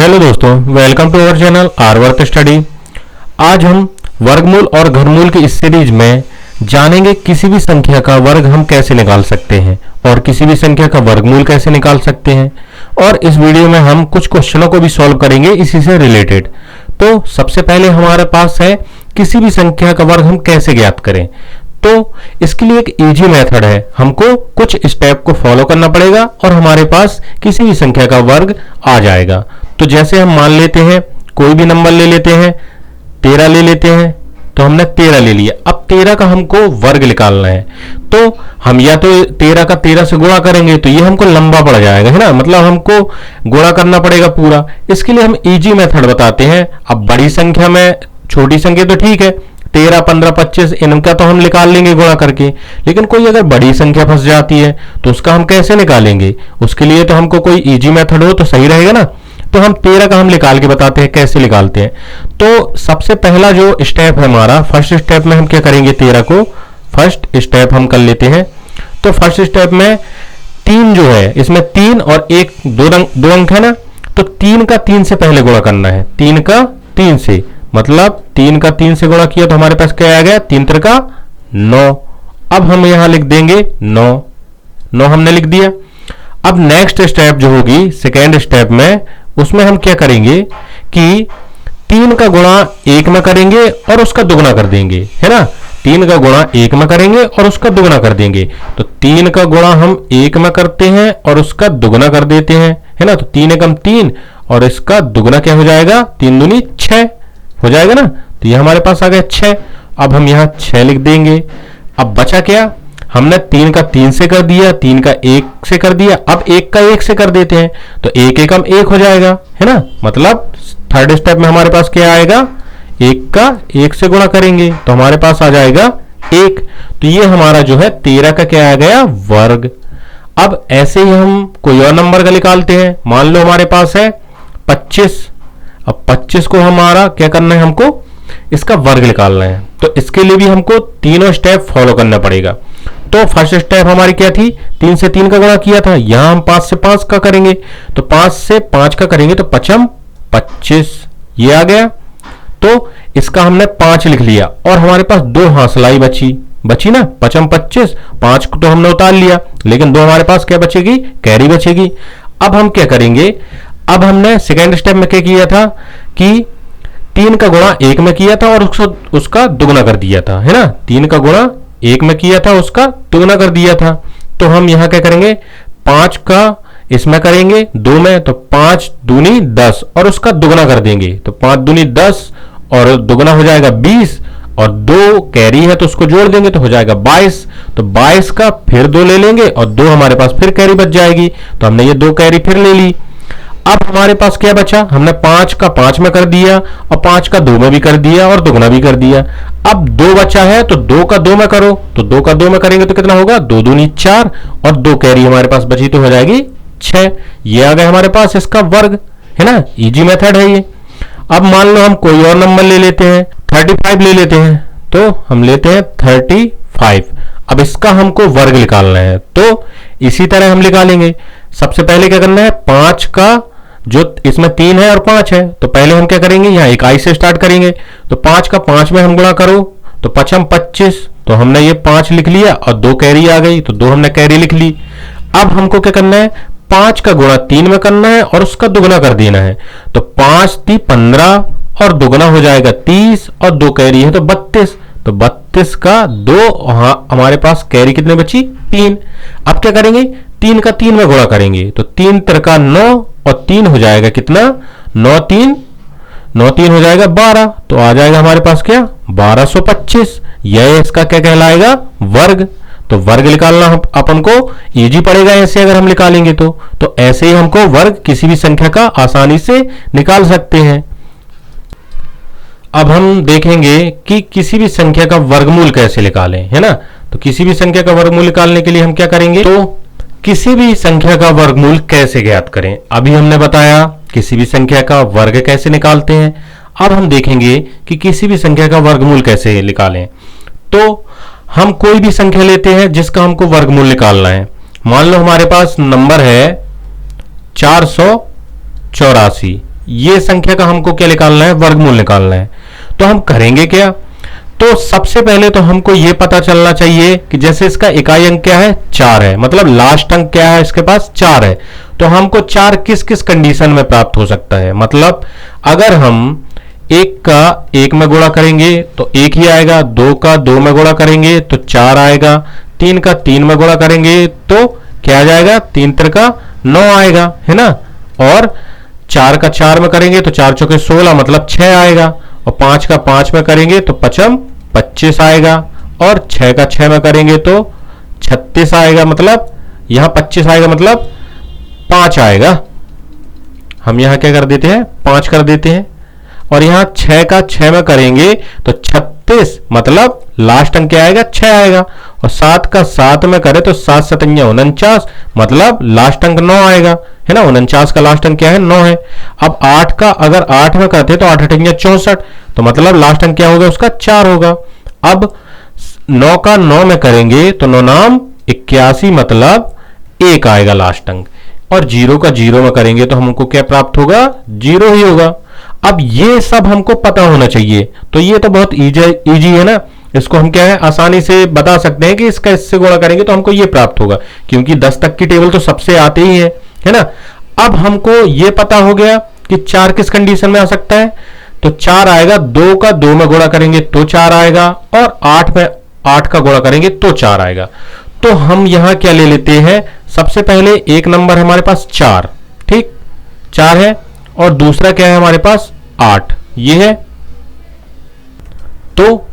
Hello दोस्तों, welcome to our channel R work study. आज हम वर्गमूल और घनमूल की इस सीरीज में जानेंगे किसी भी संख्या का वर्ग हम कैसे निकाल सकते हैं और किसी भी संख्या का वर्गमूल कैसे निकाल सकते हैं। और इस वीडियो में हम कुछ क्वेश्चनों को भी सॉल्व करेंगे इसी से रिलेटेड। तो सबसे पहले हमारे पास है किसी भी संख्या का वर्ग हम कैसे ज्ञात करें। तो इसके लिए एक इजी मेथड है, हमको कुछ स्टेप को फॉलो करना पड़ेगा और हमारे पास किसी भी संख्या का वर्ग आ जाएगा। तो जैसे हम मान लेते हैं, कोई भी नंबर ले लेते हैं, 13 ले लेते हैं, तो हमने 13 ले लिया। अब 13 का हमको वर्ग निकालना है, तो हम या तो 13 का 13 से गुणा करेंगे तो ये हमको लंबा पड़ जाएगा, है ना, मतलब हमको गुणा करना पड़ेगा पूरा। इसके लिए हम इजी मेथड बताते हैं। अब बड़ी संख्या में, छोटी संख्या तो ठीक है, 13, 15, 25 इनका तो हम निकाल लेंगे गुणा करके, लेकिन कोई अगर बड़ी संख्या फंस जाती है तो उसका हम कैसे निकालेंगे। उसके लिए तो हमको कोई इजी मेथड हो तो सही रहेगा ना। तो हम 13 का हम निकाल के बताते हैं कैसे निकालते हैं। तो सबसे पहला जो स्टेप है हमारा, फर्स्ट स्टेप में हम क्या करेंगे, 13 को फर्स्ट स्टेप हम कर लेते हैं। तो फर्स्ट स्टेप में 3 जो है, इसमें 3 और 1 दो अंक है ना, तो 3 का 3 से पहले गुणा करना है। 3 का 3 से मतलब 3 का 3 से गुणा किया तो हमारे पास क्या आ गया, 3 त्रिका 9। अब हम यहां लिख देंगे 9 हमने लिख दिया। अब नेक्स्ट स्टेप जो होगी सेकेंड स्टेप में, उसमें हम क्या करेंगे कि 3 का गुणा 1 में करेंगे और उसका दुगना कर देंगे, है ना। 3 का गुणा 1 में करेंगे और उसका दुगना कर देंगे। तो 3 का गुणा हम 1 में करते हैं और उसका दुगना कर देते हैं, है ना। तो 3 एकम 3 और इसका दुगना क्या हो जाएगा, 3 दूनी 6 हो जाएगा ना। तो ये हमारे पास आ गया 6। अब हम यहां 6 लिख देंगे। अब बचा क्या, हमने 3 का 3 से कर दिया, 3 का 1 से कर दिया, अब 1 का 1 से कर देते हैं तो 1 एकम 1 हो जाएगा, है ना। मतलब थर्ड स्टेप में हमारे पास क्या आएगा, 1 का 1 से गुणा करेंगे तो हमारे पास आ जाएगा 1। तो ये हमारा जो है 13 का क्या आ गया, वर्ग। अब ऐसे ही हम कोई और नंबर का निकालते हैं। मान लो हमारे पास है 25। अब 25 को हमारा क्या करना है, हमको इसका वर्ग निकालना है। तो इसके लिए भी हमको तीनों स्टेप फॉलो करना पड़ेगा। तो फर्स्ट स्टेप हमारी क्या थी, 3 से 3 का गुणा किया था, यहां हम 5 से 5 का करेंगे। तो 5 से 5 का करेंगे तो 5 25 ये आ गया। तो इसका हमने 5 लिख लिया और हमारे पास 2 हांसलाई बची ना, 5 25, 5 तो हमने उतार लिया, लेकिन 2 हमारे पास क्या बचेगी, कैरी बचेगी। अब हम क्या करेंगे, अब हमने सेकेंड स्टेप में क्या किया था कि 3 का गुणा 1 में किया था और उसका दुगना कर दिया था, है ना। 3 का गुणा 1 में किया था, उसका दुगना कर दिया था। तो हम यहां क्या करेंगे, 5 का इसमें करेंगे 2 में, तो 5 दूनी 10 और उसका दुगना कर देंगे। तो 5 दूनी 10 और दुगना हो जाएगा 20 और 2 कैरी है तो उसको जोड़ देंगे तो हो जाएगा 22। तो 22 का फिर 2 ले लेंगे और 2 हमारे पास फिर कैरी बच जाएगी। तो हमने ये 2 कैरी फिर ले ली। अब हमारे पास क्या बचा, हमने 5 का 5 में कर दिया और 5 का 2 में भी कर दिया और दुगना भी कर दिया। अब 2 बचा है तो 2 का 2 में करो, तो 2 का 2 में करेंगे तो कितना होगा, 2 दूनी 4 और 2 कैरी हमारे पास बची तो हो जाएगी 6। ये आ गया हमारे पास इसका वर्ग, है ना। इजी मेथड है ये। अब मान लो हम कोई और नंबर ले लेते हैं, 35 ले लेते हैं। तो हम लेते हैं 35। अब इसका हमको वर्ग निकालना है, तो इसी तरह हम निकालेंगे। सबसे पहले क्या करना है, 5 का जो इसमें 3 है और 5 है, तो पहले हम क्या करेंगे, यहां इकाई से स्टार्ट करेंगे। तो 5 का 5 में हम गुणा करो तो 5 25, तो हमने ये 5 लिख लिया और 2 कैरी आ गई तो 2 हमने कैरी लिख ली। अब हमको क्या करना है, 5 का गुणा 3 में करना है और उसका दुगना कर देना है। तो 5 × 3 = 15 और दुगना हो जाएगा 30 और 2 कैरी है तो 32। तो 32 का 2, हमारे पास कैरी कितने बची, 3। अब क्या करेंगे, 3 का 3 में गुणा करेंगे तो 3 त्रिका 9 और 3 हो जाएगा कितना, 9 3 हो जाएगा 12। तो आ जाएगा हमारे पास क्या, 1225। यह इसका क्या कहलाएगा, वर्ग। तो वर्ग निकालना अपन को इजी पड़ेगा ऐसे, अगर हम निकालेंगे तो ऐसे ही हमको वर्ग किसी भी संख्या का आसानी से निकाल सकते हैं। अब हम देखेंगे कि किसी भी संख्या का वर्गमूल कैसे निकालें, है ना। तो किसी भी संख्या का वर्गमूल निकालने के लिए हम क्या करेंगे, तो किसी भी संख्या का वर्गमूल कैसे ज्ञात करें। अभी हमने बताया किसी भी संख्या का वर्ग कैसे निकालते हैं। अब हम देखेंगे कि किसी भी संख्या का वर्गमूल कैसे निकालें। तो हम कोई भी संख्या लेते हैं जिसका हमको वर्गमूल निकालना है। मान लो हमारे पास नंबर है 484, ये संख्या का हमको क्या निकालना है, वर्गमूल निकालना है। तो हम करेंगे क्या, तो सबसे पहले तो हमको ये पता चलना चाहिए कि जैसे इसका इकाई अंक क्या है, 4 है, मतलब लास्ट अंक क्या है इसके पास, 4 है। तो हमको 4 किस किस कंडीशन में प्राप्त हो सकता है, मतलब अगर हम 1 का 1 में गुणा करेंगे तो 1 ही आएगा, 2 का 2 में गुणा करेंगे तो 4 आएगा, 3 का 3 में गुणा करेंगे तो क्या आ जाएगा, 3 त्रिका 9 आएगा, है ना। और 4 का 4 में करेंगे तो 4 चौके 16 मतलब 6 आएगा, और 5 का 5 में करेंगे तो 5 25 आएगा, और 6 का 6 में करेंगे तो 36 आएगा, मतलब यहां 25 आएगा मतलब 5 आएगा। हम यहां क्या कर देते हैं, 5 कर देते हैं। और यहां 6 का 6 में करेंगे तो 36 मतलब लास्ट अंक क्या आएगा, 6 आएगा। और 7 का 7 में करें तो 7 सतंजा 49 मतलब लास्ट अंक 9 आएगा, है ना। 49 का लास्ट अंक क्या है, 9 है। अब 8 का अगर 8 में करते तो 8 अठंजा 64 तो मतलब लास्ट अंक क्या होगा उसका, 4 होगा। अब 9 का 9 में करेंगे तो 9 नाम 81 मतलब 1 आएगा लास्ट अंक। और 0 का 0 में करेंगे तो हमको क्या प्राप्त होगा, 0 ही होगा। अब ये सब हमको पता होना चाहिए, तो ये तो बहुत इजी है ना, इसको हम क्या है आसानी से बता सकते हैं कि इसका इससे गुणा करेंगे तो हमको ये प्राप्त होगा, क्योंकि 10 तक की टेबल तो सबसे आते ही है ना। अब हमको ये पता हो गया कि 4 किस कंडीशन में आ सकता है, तो 4 आएगा, 2 का 2 में गुणा करेंगे तो 4 आएगा, और 8 में 8 का गुणा करेंगे तो 4 आएगा। तो हम यहां क्या ले लेते हैं, सबसे पहले एक नंबर हमारे पास 4, ठीक 4 है, और दूसरा क्या है हमारे पास 8, ये है। तो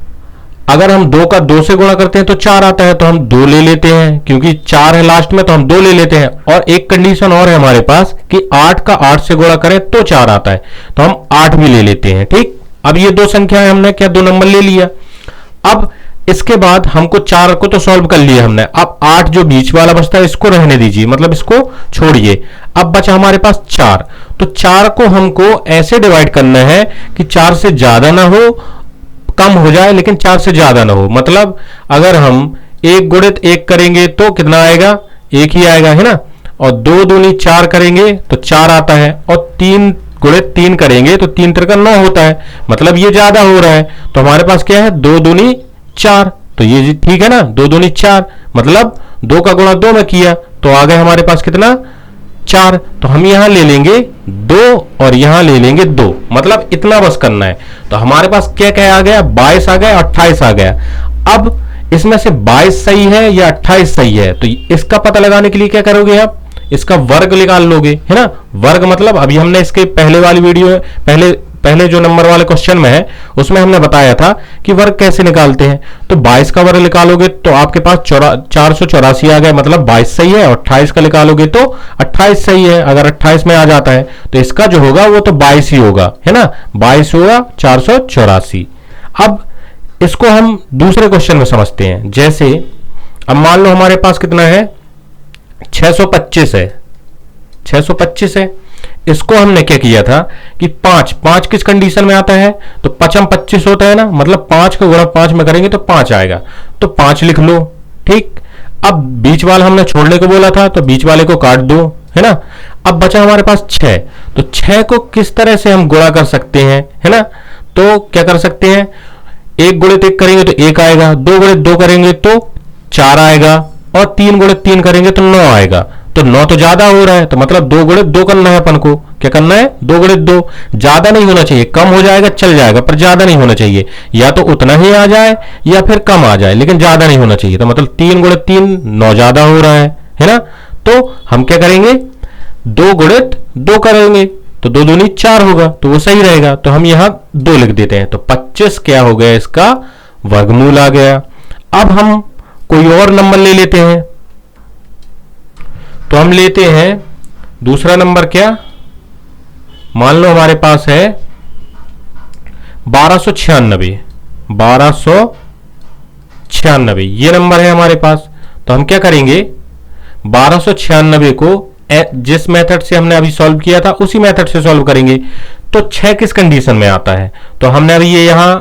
अगर हम 2 का 2 से गुणा करते हैं तो 4 आता है, तो हम 2 ले लेते हैं, क्योंकि 4 है लास्ट में तो हम 2 ले लेते हैं। और एक कंडीशन और है हमारे पास कि 8 का 8 से गुणा करें तो 4 आता है, तो हम 8 भी ले लेते हैं, ठीक। अब ये दो संख्याएं हमने क्या 2 नंबर ले लिया। अब इसके बाद हमको 4 को तो सॉल्व कर लिया हमने, अब 8 जो बीच वाला बचता है इसको रहने दीजिए, मतलब इसको छोड़िए। अब बचा हमारे पास 4, तो 4 को हमको ऐसे डिवाइड करना है कि 4 से ज्यादा ना हो, कम हो जाए लेकिन 4 से ज्यादा ना हो। मतलब अगर हम 1 गुणित 1 करेंगे तो कितना आएगा, 1 ही आएगा, है ना। और 2 दूनी 4 करेंगे तो 4 आता है, और 3 गुणित 3 करेंगे तो 3 त्रिका 9 होता है, मतलब ये ज्यादा हो रहा है। तो हमारे पास क्या है, 2 दूनी 4, तो ये ठीक है ना, 2 दूनी 4 मतलब 2 का गुणा 2 में किया तो आ गए हमारे पास कितना, 4। तो हम यहां ले लेंगे 2 और यहां ले लेंगे 2, मतलब इतना बस करना है। तो हमारे पास क्या क्या आ गया, 22 आ गया, 28 आ गया। अब इसमें से 22 सही है या 28 सही है, तो इसका पता लगाने के लिए क्या करोगे आप, इसका वर्ग निकाल लोगे, है ना। वर्ग मतलब अभी हमने इसके पहले वाली वीडियो पहले जो नंबर वाले क्वेश्चन में है उसमें हमने बताया था कि वर्ग कैसे निकालते हैं। तो 22 का वर्ग निकालोगे तो आपके पास 484 आ गया, मतलब 22 सही है, और 28 का निकालोगे तो 28 सही है। अगर 28 में आ जाता है तो इसका जो होगा वो तो 22 ही होगा, है ना, 22 होगा 484। अब इसको हम दूसरे क्वेश्चन में समझते हैं। जैसे अब मान लो हमारे पास कितना है, 625 है, 625 है। इसको हमने क्या किया था कि 5 किस कंडीशन में आता है, तो 5 25 होता है ना, मतलब 5 का गुणा 5 में करेंगे तो 5 आएगा, तो 5 लिख लो, ठीक। अब बीच वाला हमने छोड़ने को बोला था तो बीच वाले को काट दो, है ना। अब बचा हमारे पास 6, तो 6 को किस तरह से हम गुणा कर सकते हैं, है ना। तो क्या कर सकते हैं, 1 गुणित 1 करेंगे तो 1 आएगा, 2 गुणित 2 करेंगे तो 4 आएगा, और 3 गुणित 3 करेंगे तो 9 आएगा। तो 9 तो ज्यादा हो रहा है, तो मतलब 2 गुणित 2 करना है अपन को, क्या करना है, 2 गुणित 2। ज्यादा नहीं होना चाहिए, कम हो जाएगा चल जाएगा पर ज्यादा नहीं होना चाहिए, या तो उतना ही आ जाए या फिर कम आ जाए, लेकिन ज्यादा नहीं होना चाहिए। तो मतलब 3 गुणित 3 9 ज्यादा हो रहा है ना। तो हम क्या करेंगे, 2 गुणित 2 करेंगे तो 2 दूनी 4 होगा, तो वो सही रहेगा। तो हम यहां 2 लिख देते हैं, तो 25 क्या हो गया, इसका वर्गमूल आ गया। अब हम कोई और नंबर ले लेते हैं, तो हम लेते हैं दूसरा नंबर, क्या मान लो हमारे पास है 1296, 1296 ये नंबर है हमारे पास। तो हम क्या करेंगे, 1296 को जिस मेथड से हमने अभी सॉल्व किया था उसी मेथड से सॉल्व करेंगे। तो 6 किस कंडीशन में आता है, तो हमने अभी ये यहां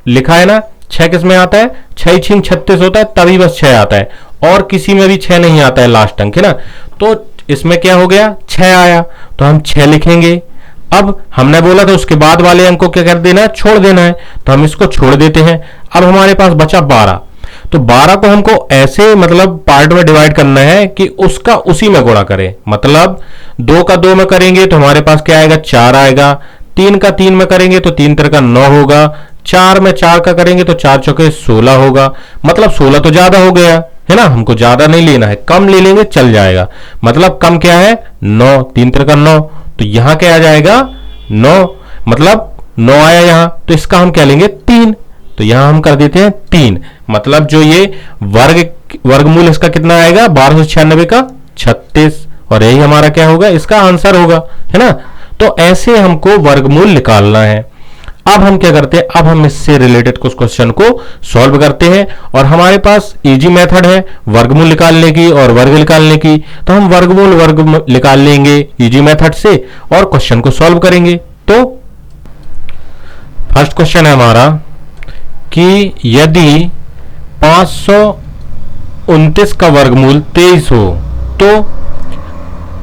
लिखा है ना, 6 किस में आता है, 6 6 36 होता है, तभी बस 6 आता है, और किसी में भी 6 नहीं आता है लास्ट अंक, है ना। तो इसमें क्या हो गया, 6 आया, तो हम 6 लिखेंगे। अब हमने बोला था उसके बाद वाले अंक को क्या कर देना है, छोड़ देना है, तो हम इसको छोड़ देते हैं। अब हमारे पास बचा 12। तो 12 को हमको ऐसे मतलब पार्ट में डिवाइड करना है कि उसका उसी में गुणा करें। मतलब 2 का 2 में करेंगे तो हमारे पास क्या आएगा, 4 आएगा। 3 का 3 में करेंगे तो 3 3 का 9 होगा। 4 में 4 का करेंगे तो 4 चौके 16 होगा। मतलब 16 तो ज्यादा हो गया है ना, हमको ज्यादा नहीं लेना है, कम ले लेंगे चल जाएगा। मतलब कम क्या है, 9, 3 3 का 9, तो यहां क्या आ जाएगा 9, मतलब 9 आया यहां, तो इसका हम क्या लेंगे 3, तो यहां हम कर देते हैं 3। मतलब जो ये वर्गमूल इसका कितना आएगा, 1296 का 36, और यही हमारा क्या होगा, इसका आंसर होगा, है ना। तो ऐसे हमको वर्गमूल निकालना है। अब हम क्या करते हैं, अब हम इससे रिलेटेड कुछ क्वेश्चन को सॉल्व करते हैं, और हमारे पास इजी मेथड है वर्गमूल निकालने की और वर्ग निकालने की। तो हम वर्गमूल वर्ग निकाल लेंगे इजी मेथड से और क्वेश्चन को सॉल्व करेंगे। तो फर्स्ट क्वेश्चन है हमारा कि यदि 529 का वर्गमूल 23 हो तो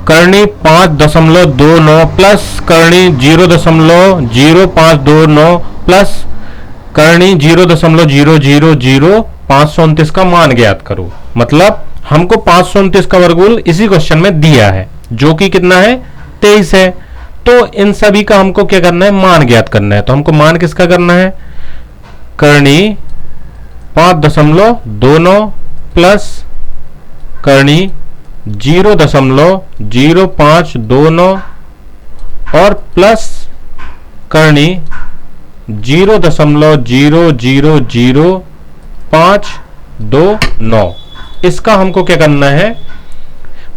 करनी 5.29 प्लस करनी 0.0529 प्लस करनी 0.000529 का मान ज्ञात करो। मतलब हमको 529 का वर्गमूल इसी क्वेश्चन में दिया है जो कि कितना है, 23 है। तो इन सभी का हमको क्या करना है, मान ज्ञात करना है। तो हमको मान किसका करना है, करनी 5.29 प्लस करनी 0.0529 और प्लस करनी 0.000529, इसका हमको क्या करना है,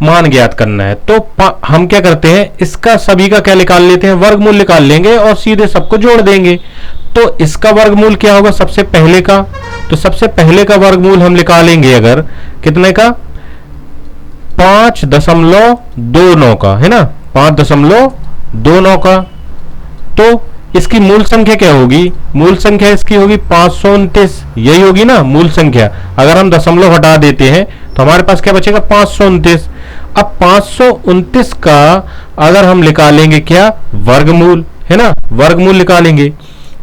मान ज्ञात करना है। तो हम क्या करते हैं, इसका सभी का क्या निकाल लेते हैं, वर्गमूल निकाल लेंगे और सीधे सबको जोड़ देंगे। तो इसका वर्गमूल क्या होगा, सबसे पहले का, तो सबसे पहले का वर्गमूल हम निकालेंगे अगर कितने का, 5.29 का, है ना, 5.29 का। तो इसकी मूल संख्या क्या होगी, मूल संख्या इसकी होगी 529, यही होगी ना मूल संख्या। अगर हम दशमलव हटा देते हैं तो हमारे पास क्या बचेगा, 529। अब 529 का अगर हम निकालेंगे क्या, वर्गमूल, है ना, वर्गमूल निकालेंगे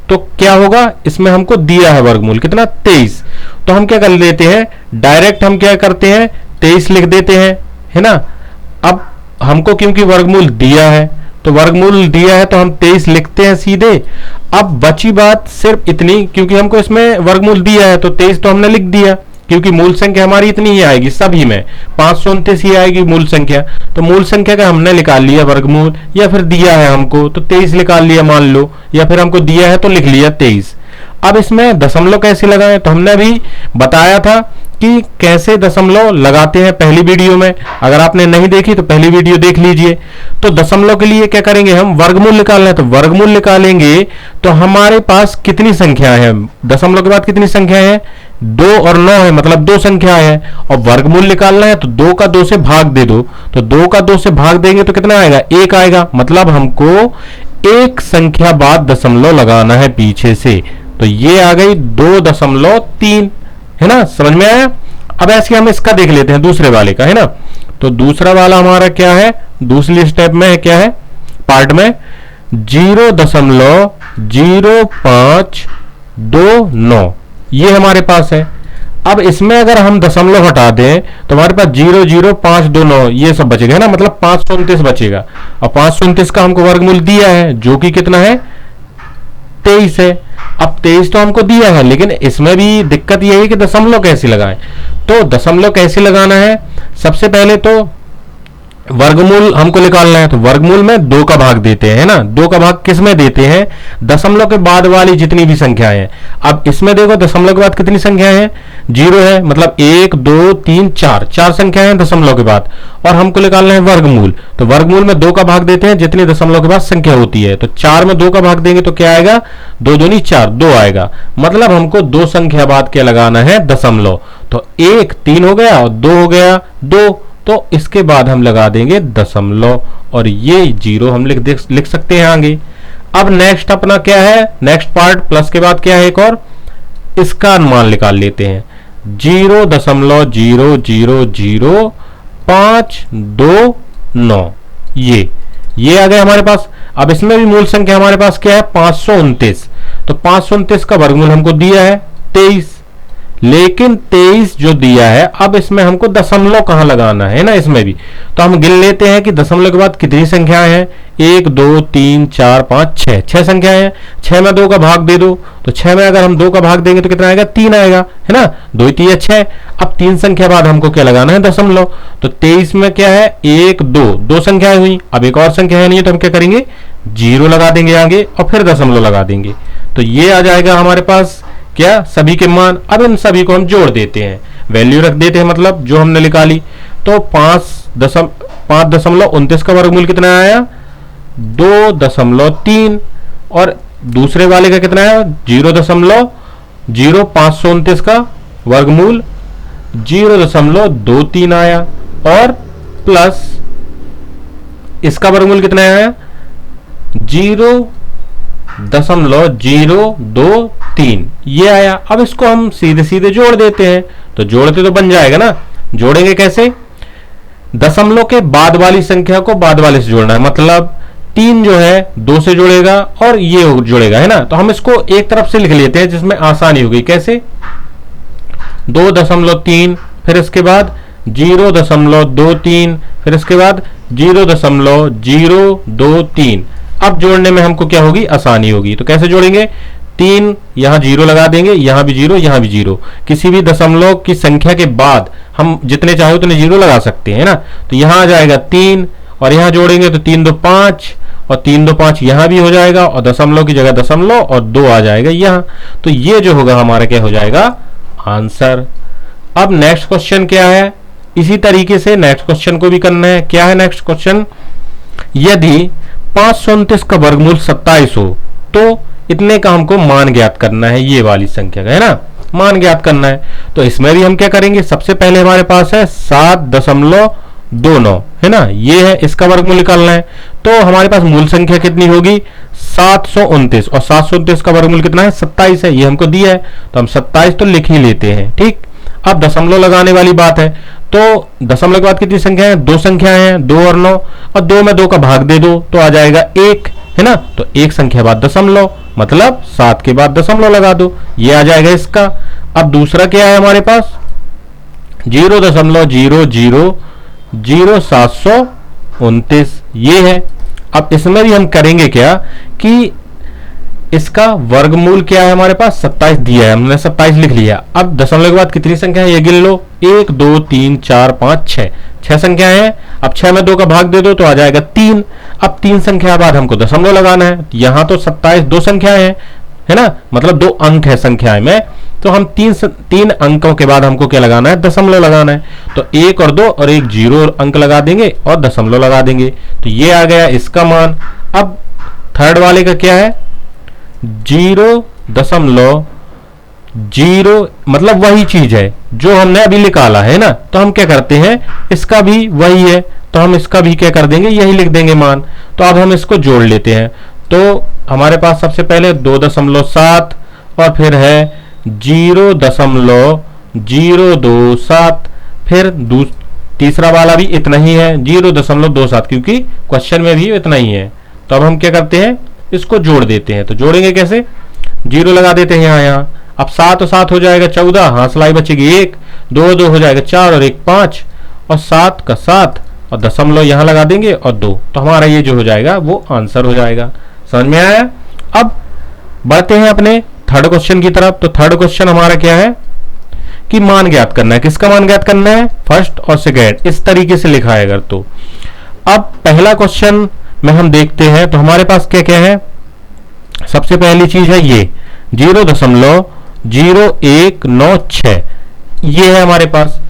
तो क्या होगा, इसमें हमको दिया है वर्गमूल कितना, 23। तो हम क्या कर लेते हैं, डायरेक्ट हम क्या करते हैं 23 लिख देते हैं, है ना। अब हमको क्योंकि वर्गमूल दिया है, तो वर्गमूल दिया है तो हम 23 लिखते हैं सीधे। अब बची बात सिर्फ इतनी, क्योंकि हमको इसमें वर्गमूल दिया है तो 23 तो हमने लिख दिया, क्योंकि मूल संख्या हमारी इतनी ही आएगी सभी में, 529 ही आएगी मूल संख्या। तो मूल संख्या का हमने निकाल लिया वर्गमूल, या फिर दिया है हमको तो 23 निकाल लिया मान लो, या फिर हमको दिया है तो लिख लिया 23। अब इसमें दशमलव कैसे लगाएं, तो हमने अभी बताया था कि कैसे दशमलव लगाते हैं पहली वीडियो में, अगर आपने नहीं देखी तो पहली वीडियो देख लीजिए। तो दशमलव के लिए क्या करेंगे, हम वर्गमूल निकालना है, तो वर्गमूल निकालेंगे तो हमारे पास कितनी संख्या है, दशमलव के बाद कितनी संख्या है, 2 और 9 है, मतलब 2 संख्या है। और वर्गमूल निकालना है तो 2 का 2 से भाग दे दो, तो 2 का 2 से भाग देंगे तो कितना आएगा, 1 आएगा। मतलब हमको एक संख्या बाद दशमलव लगाना है पीछे से, तो ये आ गई 2.3, है ना, समझ में आया। अब ऐसे हम इसका देख लेते हैं दूसरे वाले का, है ना। तो दूसरा वाला हमारा क्या है, दूसरी स्टेप में है क्या है, पार्ट में 0.0529 ये हमारे पास है। अब इसमें अगर हम दशमलव हटा दें तो हमारे पास 0.0529 ये सब बचेगा, है ना, मतलब 529 बचेगा। और 529 का हमको वर्गमूल दिया है जो कि कितना है, 23 है। अब 23 तो हमको दिया है, लेकिन इसमें भी दिक्कत यही है कि दशमलव कैसे लगाएं। तो दशमलव कैसे लगाना है, सबसे पहले तो वर्गमूल हमको निकालना है, तो वर्गमूल में 2 का भाग देते हैं, है ना। 2 का भाग किस में देते हैं, दशमलव के बाद वाली जितनी भी संख्याएं हैं। अब इसमें देखो दशमलव के बाद कितनी संख्याएं हैं, 0 है, मतलब 1 2 3 4 4 संख्याएं हैं दशमलव के बाद, और हमको निकालना है वर्गमूल। तो वर्गमूल में 2 का भाग देते हैं जितनी दशमलव के बाद संख्या होती है। तो 4 में 2 का भाग देंगे तो क्या आएगा, 2 दूनी 4, 2 आएगा। मतलब हमको 2 संख्या बाद क्या लगाना है, दशमलव। तो 1 3 हो गया और 2 हो गया 2, तो इसके बाद हम लगा देंगे दशमलव, और ये 0 हम लिख सकते हैं आगे। अब नेक्स्ट अपना क्या है, नेक्स्ट पार्ट प्लस के बाद क्या है एक और, इसका अनुमान निकाल लेते हैं, 0.0000529 ये आ गया हमारे पास। अब इसमें भी मूल संख्या हमारे पास क्या है 529, तो 529 का वर्गमूल हमको दिया है 23, लेकिन 23 जो दिया है, अब इसमें हमको दशमलव कहां लगाना है ना, इसमें भी तो हम गिन लेते हैं कि दशमलव के बाद कितनी संख्याएं हैं, 1 2 3 4 5 6, 6 संख्याएं हैं। 6 में 2 का भाग दे दो, तो 6 में अगर हम 2 का भाग देंगे तो कितना आएगा 3 आएगा, है ना, 2 3 6। अब 3 संख्या बाद हमको क्या लगाना है दशमलव, तो 23 में क्या है 1 2, 2 संख्याएं हुई, अब एक और संख्या है नहीं तो हम क्या करेंगे 0 लगा देंगे आगे और फिर दशमलव लगा देंगे, तो ये आ जाएगा हमारे पास क्या सभी के मान। अब इन सभी को हम जोड़ देते हैं, वैल्यू रख देते हैं, मतलब जो हमने निकाली, तो 5.29 का वर्गमूल कितना आया 2.3, और दूसरे वाले का कितना आया 0.0529 का वर्गमूल 0.23 आया, और प्लस इसका वर्गमूल कितना आया 0.023 ये आया। अब इसको हम सीधे सीधे जोड़ देते हैं, तो जोड़ते तो बन जाएगा ना। जोड़ेंगे कैसे, दशमलव के बाद वाली संख्या को बाद वाले से जोड़ना है, मतलब 3 जो है 2 से जुड़ेगा और ये जुड़ेगा, है ना, तो हम इसको एक तरफ से लिख लेते हैं जिसमें आसानी होगी। कैसे 2.3, फिर इसके बाद 0.23, फिर इसके बाद 0.023। अब जोड़ने में हमको क्या होगी आसानी होगी, तो कैसे जोड़ेंगे 3 यहां 0 लगा देंगे, यहां भी 0 यहां भी 0, किसी भी दशमलव की संख्या के बाद हम जितने चाहे उतने 0 लगा सकते हैं ना, तो यहां आ जाएगा 3 और यहां जोड़ेंगे तो 3 2 5 और 3 2 5 यहां भी हो जाएगा, और दशमलव की जगह दशमलव और 2 आ जाएगा यहां, तो ये जो होगा हमारा क्या हो जाएगा आंसर। अब नेक्स्ट क्वेश्चन क्या है, इसी तरीके से नेक्स्ट क्वेश्चन को भी करना है। क्या है नेक्स्ट क्वेश्चन, यदि 529 का वर्गमूल 27 हो तो इतने का हमको मान ज्ञात करना है, ये वाली संख्या का, है ना, मान ज्ञात करना है। तो इसमें भी हम क्या करेंगे, सबसे पहले हमारे पास है 7.29, है ना, ये है, इसका वर्गमूल निकालना है, तो हमारे पास मूल संख्या कितनी होगी 729, और 729 का वर्गमूल कितना है 27 है, ये हमको दिया है, तो हम 27 तो लिख ही लेते हैं। ठीक, अब दशमलव लगाने वाली बात है, तो दशमलव के बाद कितनी संख्या है 2 संख्याएं हैं, 2 और 9, और 2 में 2 का भाग दे दो तो आ जाएगा 1, है ना, तो 1 संख्या बाद दशमलव, मतलब 7 के बाद दशमलव लगा दो, ये आ जाएगा इसका। अब दूसरा क्या है हमारे पास 0.0000729, ये है। अब इसमें भी हम करेंगे क्या कि इसका वर्गमूल क्या है हमारे पास 27 दिया है, हमने 27 लिख लिया। अब दशमलव के बाद कितनी संख्या है ये गिन लो, 1 2 3 4 5 6, 6 संख्याएं हैं। अब 6 में 2 का भाग दे दो तो आ जाएगा 3। अब 3 संख्या बाद हमको दशमलव लगाना है, यहां तो 27 2 संख्याएं हैं, है ना, मतलब 2 अंक है संख्याएं में, तो हम 3 अंकों के बाद हमको क्या लगाना है दशमलव लगाना है, तो 1 और 2 और एक 0 अंक लगा देंगे और दशमलव लगा देंगे, तो ये आ गया इसका मान। अब थर्ड वाले का क्या है 0.0, मतलब वही चीज है जो हमने अभी निकाला है ना, तो हम क्या करते हैं इसका भी वही है, तो हम इसका भी क्या कर देंगे यही लिख देंगे मान। तो अब हम इसको जोड़ लेते हैं, तो हमारे पास सबसे पहले 2.7 और फिर है 0.027, फिर तीसरा वाला भी इतना ही है 0.27, क्योंकि क्वेश्चन में भी इतना ही है। तो अब हम क्या करते हैं इसको जोड़ देते हैं, तो जोड़ेंगे कैसे 0 लगा देते हैं यहाँ। अब 7 और 7 हो जाएगा 14, हाँ सिलाई बचेगी 1, 2 2 हो जाएगा 4 और 1 5, और 7 का 7 और दशमलव यहाँ लगा देंगे और 2, तो हमारा ये जो हो जाएगा वो आंसर हो जाएगा। समझ में आया। अब बढ़ते हैं अपने थर्ड क्वेश्चन की तरफ। तो थर्ड क्वेश्चन हमारा क्या है कि मान ज्ञात करना है। किसका मान ज्ञात करना है, फर्स्ट और सेकेंड, इस तरीके से लिखा है अगर तो। अब पहला क्वेश्चन में हम देखते हैं तो हमारे पास क्या क्या है, सबसे पहली चीज है ये 0.0196, ये है हमारे पास।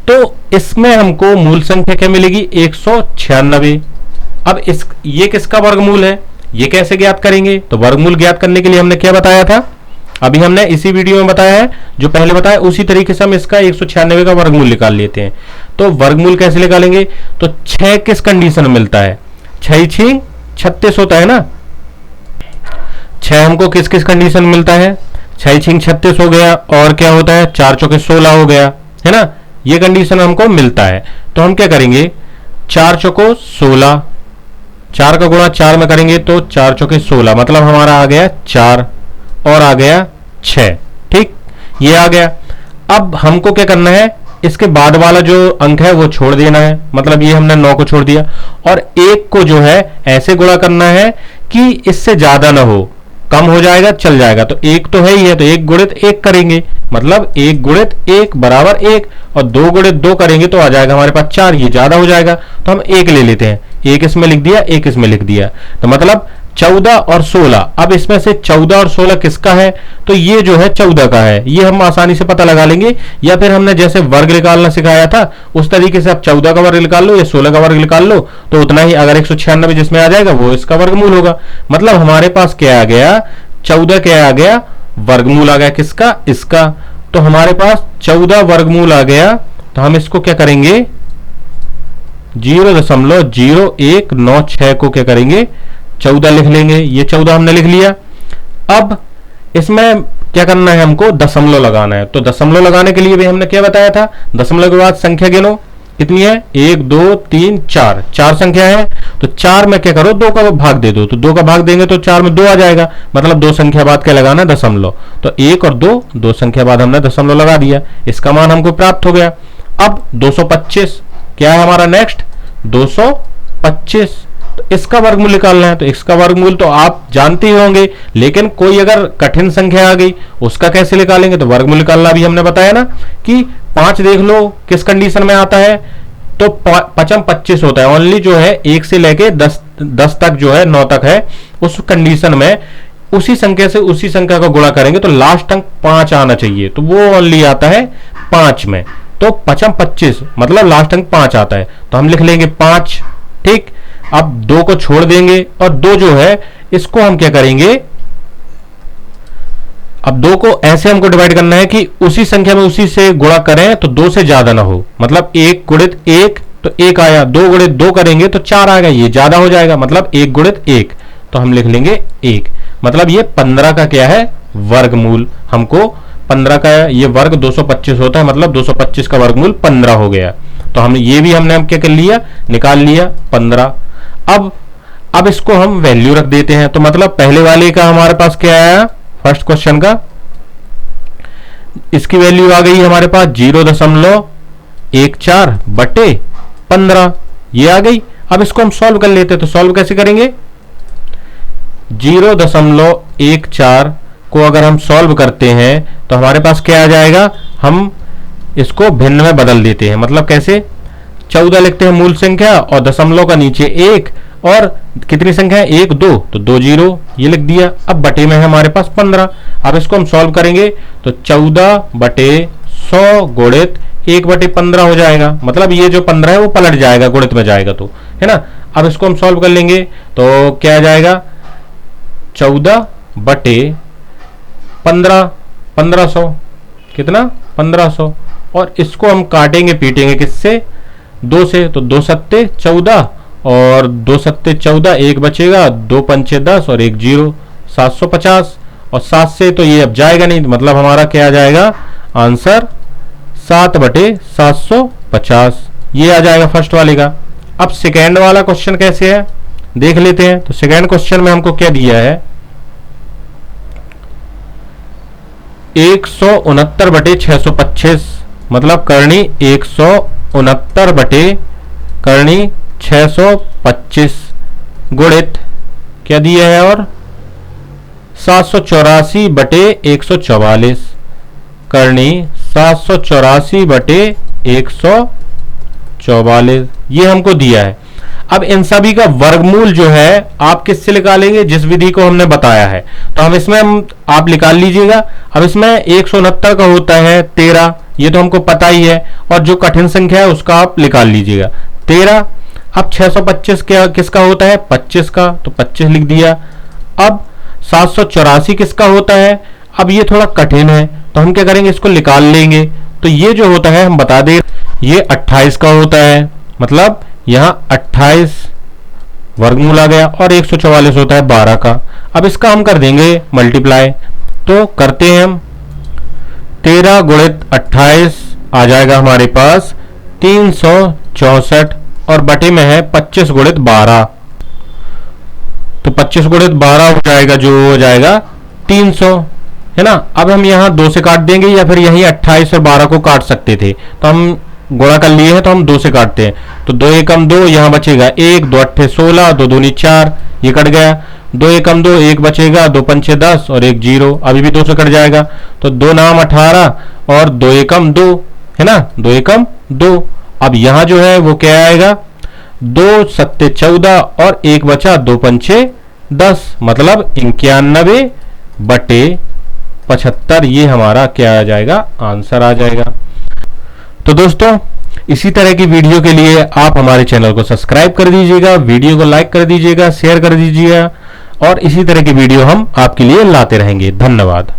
तो इसमें हमको मूल संख्या क्या मिलेगी 196। अब ये किसका वर्गमूल है, ये कैसे ज्ञात करेंगे, तो वर्गमूल ज्ञात करने के लिए हमने क्या बताया था, अभी हमने इसी वीडियो में बताया है, जो पहले बताया उसी तरीके से हम इसका 196 का वर्गमूल निकाल लेते हैं। तो वर्गमूल कैसे निकालेंगे, तो 6 किस कंडीशन में मिलता है, 6 6 36 होता है ना, 6 हमको किस किस कंडीशन में मिलता है, 6 6 36 हो गया, और क्या होता है 4 चौके 16 हो गया, है ना, ये कंडीशन हमको मिलता है। तो हम क्या करेंगे 4 चौको 16, 4 का गुणा 4 में करेंगे तो 4 चौके 16, मतलब हमारा आ गया 4 और आ गया 6। ठीक, ये आ गया। अब हमको क्या करना है, इसके बाद वाला जो अंक है वो छोड़ देना है, मतलब ये हमने 9 को छोड़ दिया, और 1 को जो है ऐसे गुणा करना है कि इससे ज्यादा ना हो, कम हो जाएगा चल जाएगा। तो 1 तो है ही है, तो 1 गुणित 1 करेंगे, मतलब 1 गुणित 1 बराबर 1, और 2 गुणित 2 करेंगे तो आ जाएगा हमारे पास 4, ये ज्यादा हो जाएगा तो हम 1 ले लेते हैं। 1 इसमें लिख दिया, 1 इसमें लिख दिया, तो मतलब 14 और 16। अब इसमें से 14 और 16 किसका है, तो ये जो है 14 का है, ये हम आसानी से पता लगा लेंगे, या फिर हमने जैसे वर्ग निकालना सिखाया था उस तरीके से आप 14 का वर्ग निकाल लो या 16 का वर्ग निकाल लो, तो उतना ही, अगर 196 जिसमें आ जाएगा वो इसका वर्गमूल होगा। मतलब हमारे पास क्या आ गया, 14 क्या आ गया, वर्गमूल आ गया किसका, इसका। तो हमारे पास 14 वर्गमूल आ गया, तो हम इसको क्या करेंगे, 0.0196 को क्या करेंगे, 14 लिख लेंगे। ये 14 हमने लिख लिया। अब इसमें क्या करना है, हमको दशमलव लगाना है। तो दशमलव लगाने के लिए भी हमने क्या बताया था, दशमलव के बाद संख्या गिनो, कितनी है, 1 2 3 4, 4 संख्या है। तो 4 में क्या करो, 2 का भाग दे दो, तो 2 का भाग देंगे तो 4 में 2 आ जाएगा, मतलब 2 संख्या बाद क्या लगाना है, दशमलव। तो 1 और 2, 2 संख्या बाद हमने दशमलव लगा दिया, इसका मान हमको प्राप्त हो गया। अब 225 क्या है हमारा नेक्स्ट, 225, तो इसका वर्गमूल निकालना है। तो इसका वर्गमूल तो आप जानते ही होंगे, लेकिन कोई अगर कठिन संख्या आ गई उसका कैसे निकालेंगे, तो वर्गमूल निकालना भी हमने बताया ना कि 5 देख लो किस कंडीशन में आता है, तो 5 25 होता है, ओनली जो है 1 से लेके 10 तक जो है 9 तक है, उस कंडीशन में उसी संख्या से उसी संख्या को गुणा करेंगे तो लास्ट अंक 5 आना चाहिए, तो वो ओनली आता है 5 में। तो 5 25 मतलब लास्ट अंक 5 आता है, तो हम लिख लेंगे 5। ठीक, अब 2 को छोड़ देंगे, और 2 जो है इसको हम क्या करेंगे, अब 2 को ऐसे हमको डिवाइड करना है कि उसी संख्या में उसी से गुणा करें तो 2 से ज्यादा ना हो, मतलब 1 गुणित 1 तो 1 आया, 2 गुणित 2 करेंगे तो 4 आएगा, ये ज्यादा हो जाएगा, मतलब 1 गुणित 1, तो हम लिख लेंगे 1। मतलब ये 15 का क्या है, वर्गमूल। हमको 15 का ये वर्ग 225 होता है, मतलब 225 का वर्गमूल 15 हो गया। तो हम ये भी हमने क्या कर लिया, निकाल लिया 15। अब इसको हम वैल्यू रख देते हैं, तो मतलब पहले वाले का हमारे पास क्या आया, फर्स्ट क्वेश्चन का, इसकी वैल्यू आ गई हमारे पास 0.14 बटे 15, ये आ गई। अब इसको हम सॉल्व कर लेते हैं, तो सॉल्व कैसे करेंगे, 0.14 को अगर हम सॉल्व करते हैं तो हमारे पास क्या आ जाएगा, हम इसको भिन्न में बदल देते हैं, मतलब कैसे, 14 लिखते हैं मूल संख्या और दशमलव का नीचे 1, और कितनी संख्या है, 1 2, तो 2 0 ये लिख दिया। अब बटे में है हमारे पास 15। अब इसको हम सॉल्व करेंगे तो 14 बटे 100 गुणित 1 बटे 15 हो जाएगा, मतलब ये जो 15 है वो पलट जाएगा, गुणित में जाएगा, तो है ना। अब इसको हम सॉल्व कर लेंगे तो क्या आ जाएगा, 14 बटे 15, 1500, कितना, 1500, और इसको हम काटेंगे पीटेंगे किससे, 2 से, तो 2 सत्ते 14 और 2 सत्ते 14, 1 बचेगा, 2 पंचे 10 और 1 0, 750, और 7 से तो ये अब जाएगा नहीं, मतलब हमारा क्या आ जाएगा आंसर 7 बटे 750, ये आ जाएगा फर्स्ट वाले का। अब सेकेंड वाला क्वेश्चन कैसे है देख लेते हैं। तो सेकेंड क्वेश्चन में हमको क्या दिया है, 169 बटे 625, मतलब करनी 169 बटे करनी 625 गुणित क्या दिया है, और 784 बटे 144 करनी 784 बटे 144, ये हमको दिया है। अब इन सभी का वर्गमूल जो है आप किससे निकालेंगे, जिस विधि को हमने बताया है, तो हम इसमें आप निकाल लीजिएगा। अब इसमें 169 का होता है 13, ये तो हमको पता ही है, और जो कठिन संख्या है उसका आप निकाल लीजिएगा 13। अब 625 क्या किसका होता है, 25 का, तो 25 लिख दिया। अब 784 किसका होता है, अब ये थोड़ा कठिन है तो हम क्या करेंगे, इसको निकाल लेंगे। तो ये जो होता है हम बता दें, ये 28 का होता है, मतलब यहां 28 वर्गमूल आ गया, और 144 होता है 12 का। अब इसका हम कर देंगे मल्टीप्लाई, तो करते हैं हम 13 गुणित 28 आ जाएगा हमारे पास 364, और बटे में है 25 गुणित 12, तो 25 गुणित 12 हो जाएगा, जो हो जाएगा 300, है ना। अब हम यहाँ 2 से काट देंगे, या फिर यही 28 और 12 को काट सकते थे, तो हम गुणा कर लिए हैं तो हम 2 से काटते हैं। तो 2 एकम 2, यहाँ बचेगा 1, 2 अट्ठे 16, 2 दूनी 4, ये कट गया। 2 एकम 2, 1 बचेगा, 2 पंचे 10 और 1 0, अभी भी 2 से कट जाएगा। तो 2 नाम 18 और 2 एकम 2, है ना, 2 एकम 2। अब यहाँ जो है वो क्या आएगा, 2 सत्ते 14 और 1 बचा, 2 पंचे 10, मतलब 91 बटे 75, ये हमारा क्या आ जाएगा, आंसर आ जाएगा। तो दोस्तों, इसी तरह की वीडियो के लिए आप हमारे चैनल को सब्सक्राइब कर दीजिएगा, वीडियो को लाइक कर दीजिएगा, शेयर कर दीजिएगा, और इसी तरह की वीडियो हम आपके लिए लाते रहेंगे। धन्यवाद।